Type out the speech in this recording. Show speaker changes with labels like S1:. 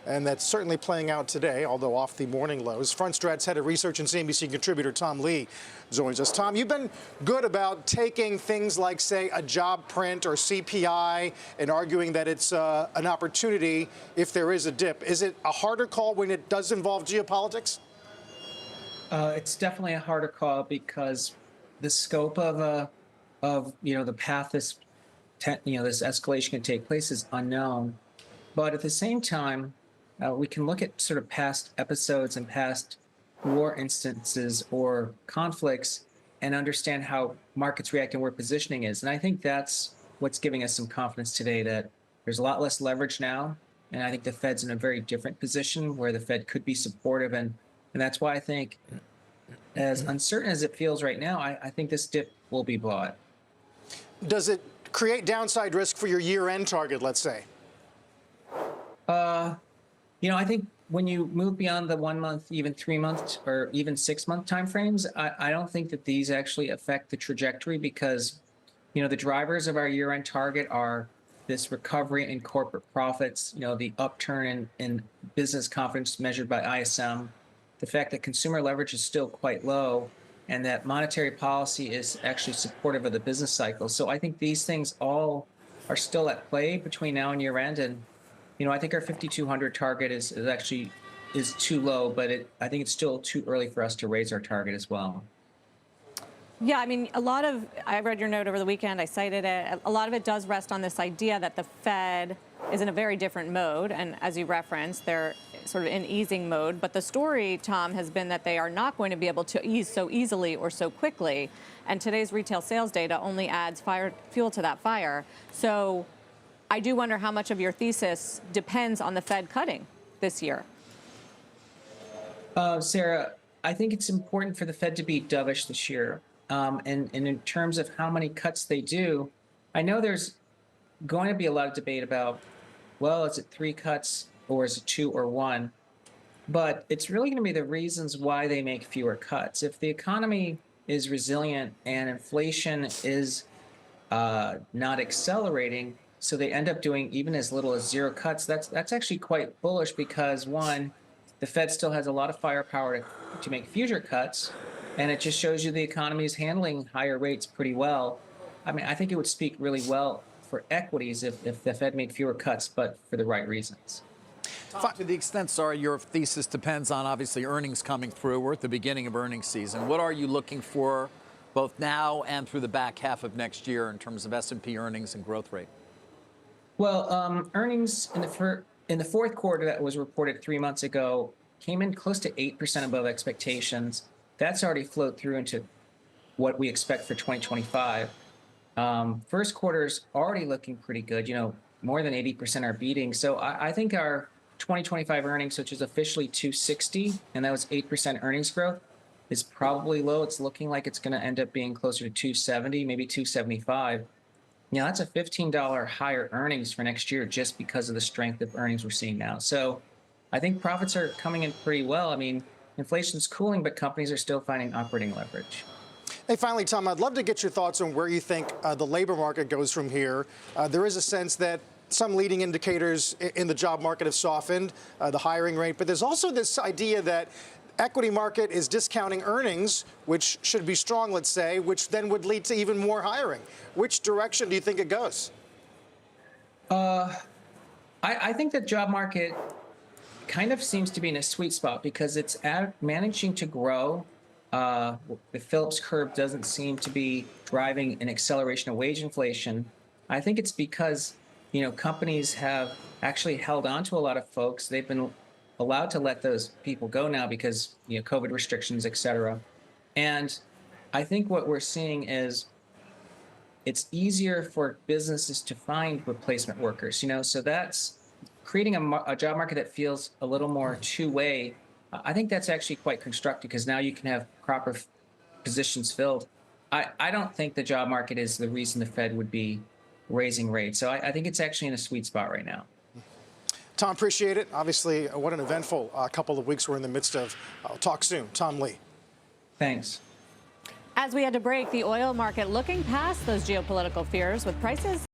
S1: and that's certainly playing out today, although off the morning lows. Fundstrat's head of research and CNBC contributor Tom Lee joins us. Tom, you've been good about taking things like, say, a job print or CPI and arguing that it's an opportunity if there is a dip. Is it a harder call when it does involve geopolitics?
S2: It's definitely a harder call because the scope of the path this escalation can take place is unknown. But at the same time, we can look at sort of past episodes and past war instances or conflicts and understand how markets react and where positioning is. And I think that's what's giving us some confidence today that there's a lot less leverage now. And I think the Fed's in a very different position where the Fed could be supportive. And that's why I think, as uncertain as it feels right now, I think this dip will be bought.
S1: Does it create downside risk for your year-end target, let's say?
S2: I think when you move beyond the 1 month, even 3 month, or even 6 month timeframes, I don't think that these actually affect the trajectory because, the drivers of our year-end target are this recovery in corporate profits, the upturn in business confidence measured by ISM, the fact that consumer leverage is still quite low, and that monetary policy is actually supportive of the business cycle. So I think these things all are still at play between now and year end. And, I think our 5,200 target is too low, but I think it's still too early for us to raise our target as well.
S3: Yeah, I mean, I read your note over the weekend, I cited it. A lot of it does rest on this idea that the Fed is in a very different mode. And as you referenced, they're sort of in easing mode. But the story, Tom, has been that they are not going to be able to ease so easily or so quickly. And today's retail sales data only adds fuel to that fire. So I do wonder how much of your thesis depends on the Fed cutting this year.
S2: Sarah, I think it's important for the Fed to be dovish this year. And in terms of how many cuts they do, I know there's going to be a lot of debate about, well, is it 3 cuts or is it 2 or 1? But it's really going to be the reasons why they make fewer cuts. If the economy is resilient and inflation is not accelerating, so they end up doing even as little as 0 cuts, that's actually quite bullish because, one, the Fed still has a lot of firepower to make future cuts, and it just shows you the economy is handling higher rates pretty well. I mean, I think it would speak really well for equities if the Fed made fewer cuts, but for the right reasons.
S4: Tom, to the extent, sorry, your thesis depends on obviously earnings coming through. We're at the beginning of earnings season. What are you looking for both now and through the back half of next year in terms of S&P earnings and growth rate?
S2: Well, earnings in the fourth quarter that was reported 3 months ago came in close to 8% above expectations. That's already flowed through into what we expect for 2025. First quarter's already looking pretty good. More than 80% are beating. So I think our 2025 earnings, which is officially 260, and that was 8% earnings growth, is probably low. It's looking like it's going to end up being closer to 270, maybe 275. That's a $15 higher earnings for next year just because of the strength of earnings we're seeing now. So I think profits are coming in pretty well. I mean, inflation's cooling, but companies are still finding operating leverage.
S1: Hey, finally, Tom, I'd love to get your thoughts on where you think the labor market goes from here. There is a sense that some leading indicators in the job market have softened, the hiring rate, but there's also this idea that equity market is discounting earnings, which should be strong, let's say, which then would lead to even more hiring. Which direction do you think it goes?
S2: I think the job market kind of seems to be in a sweet spot because it's managing to grow. The Phillips curve doesn't seem to be driving an acceleration of wage inflation. I think it's because, companies have actually held on to a lot of folks. They've been allowed to let those people go now because, COVID restrictions, et cetera. And I think what we're seeing is it's easier for businesses to find replacement workers, so that's creating a job market that feels a little more two-way. I think that's actually quite constructive because now you can have proper positions filled. I don't think the job market is the reason the Fed would be raising rates. So I think it's actually in a sweet spot right now.
S1: Tom, appreciate it. Obviously, what an eventful couple of weeks we're in the midst of. I'll talk soon. Tom Lee.
S2: Thanks.
S3: As we had to break, the oil market looking past those geopolitical fears with prices